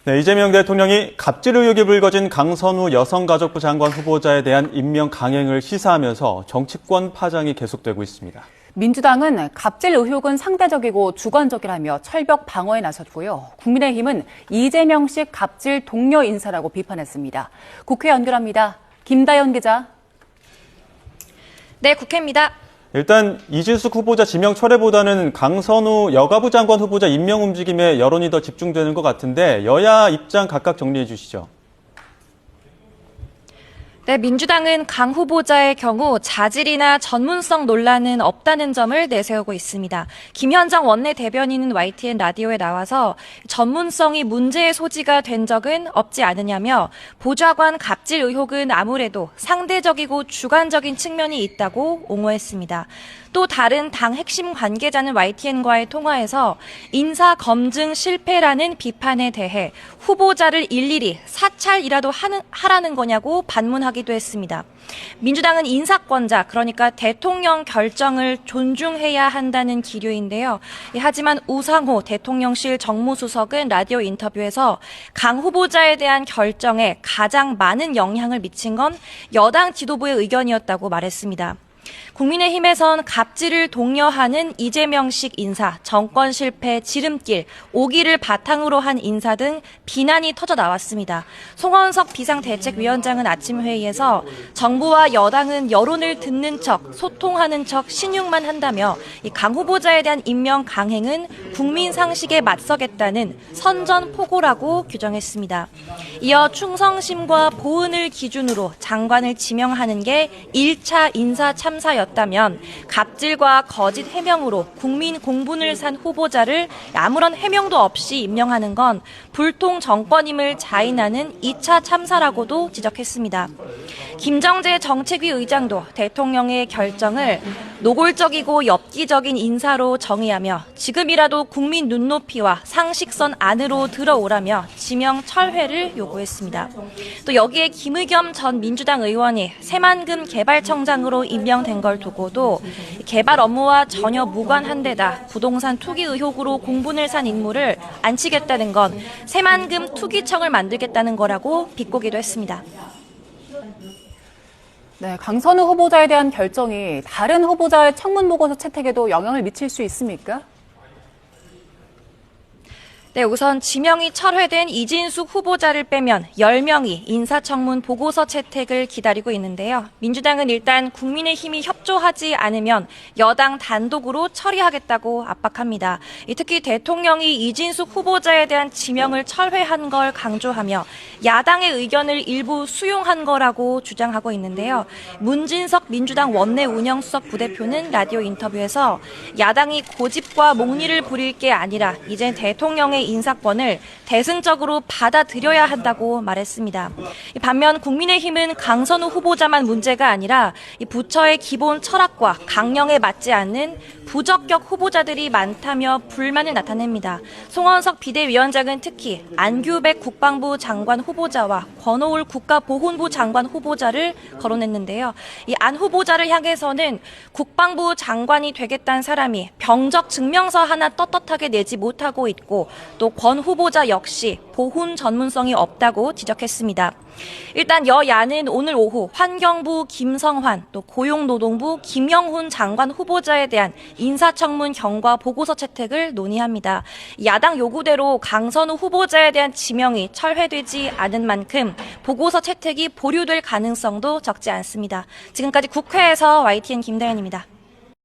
네, 이재명 대통령이 갑질 의혹이 불거진 강선우 여성가족부 장관 후보자에 대한 임명 강행을 시사하면서 정치권 파장이 계속되고 있습니다. 민주당은 갑질 의혹은 상대적이고 주관적이라며 철벽 방어에 나섰고요. 국민의힘은 이재명식 갑질 동료 인사라고 비판했습니다. 국회 연결합니다. 김다연 기자. 네, 국회입니다. 일단 이진숙 후보자 지명 철회보다는 강선우 여가부 장관 후보자 임명 움직임에 여론이 더 집중되는 것 같은데 여야 입장 각각 정리해 주시죠. 네, 민주당은 강 후보자의 경우 자질이나 전문성 논란은 없다는 점을 내세우고 있습니다. 김현정 원내대변인은 YTN 라디오에 나와서 전문성이 문제의 소지가 된 적은 없지 않으냐며 보좌관 갑질 의혹은 아무래도 상대적이고 주관적인 측면이 있다고 옹호했습니다. 또 다른 당 핵심 관계자는 YTN과의 통화에서 인사 검증 실패라는 비판에 대해 후보자를 일일이 사찰이라도 하라는 거냐고 반문하기도 했습니다. 민주당은 인사권자, 그러니까 대통령 결정을 존중해야 한다는 기류인데요. 하지만 우상호 대통령실 정무수석은 라디오 인터뷰에서 강 후보자에 대한 결정에 가장 많은 영향을 미친 건 여당 지도부의 의견이었다고 말했습니다. 국민의힘에선 갑질을 독려하는 이재명식 인사, 정권 실패 지름길, 오기를 바탕으로 한 인사 등 비난이 터져 나왔습니다. 송원석 비상대책위원장은 아침 회의에서 정부와 여당은 여론을 듣는 척, 소통하는 척 신용만 한다며 이 강 후보자에 대한 임명 강행은 국민 상식에 맞서겠다는 선전포고라고 규정했습니다. 이어 충성심과 보은을 기준으로 장관을 지명하는 게 1차 인사 참사였다면 갑질과 거짓 해명으로 국민 공분을 산 후보자를 아무런 해명도 없이 임명하는 건 불통 정권임을 자인하는 2차 참사라고도 지적했습니다. 김정재 정책위 의장도 대통령의 결정을 노골적이고 엽기적인 인사로 정의하며 지금이라도 국민 눈높이와 상식선 안으로 들어오라며 지명 철회를 요구했습니다. 또 여기에 김의겸 전 민주당 의원이 새만금 개발청장으로 임명된 걸 두고도 개발 업무와 전혀 무관한 데다 부동산 투기 의혹으로 공분을 산 인물을 앉히겠다는 건 새만금 투기청을 만들겠다는 거라고 비꼬기도 했습니다. 네, 강선우 후보자에 대한 결정이 다른 후보자의 청문 보고서 채택에도 영향을 미칠 수 있습니까? 네, 우선 지명이 철회된 이진숙 후보자를 빼면 10명이 인사청문 보고서 채택을 기다리고 있는데요. 민주당은 일단 국민의힘이 협조하지 않으면 여당 단독으로 처리하겠다고 압박합니다. 특히 대통령이 이진숙 후보자에 대한 지명을 철회한 걸 강조하며 야당의 의견을 일부 수용한 거라고 주장하고 있는데요. 문진석 민주당 원내 운영수석 부대표는 라디오 인터뷰에서 야당이 고집과 목리를 부릴 게 아니라 이젠 대통령의 인사권을 대승적으로 받아들여야 한다고 말했습니다. 반면 국민의힘은 강선우 후보자만 문제가 아니라 부처의 기본 철학과 강령에 맞지 않는 부적격 후보자들이 많다며 불만을 나타냅니다. 송원석 비대위원장은 특히 안규백 국방부 장관 후보자와 권오울 국가보훈부 장관 후보자를 거론했는데요. 이 안 후보자를 향해서는 국방부 장관이 되겠다는 사람이 병적 증명서 하나 떳떳하게 내지 못하고 있고 또 권 후보자 역시 보훈 전문성이 없다고 지적했습니다. 일단 여야는 오늘 오후 환경부 김성환, 또 고용노동부 김영훈 장관 후보자에 대한 인사청문 경과 보고서 채택을 논의합니다. 야당 요구대로 강선우 후보자에 대한 지명이 철회되지 않은 만큼 보고서 채택이 보류될 가능성도 적지 않습니다. 지금까지 국회에서 YTN 김다연입니다.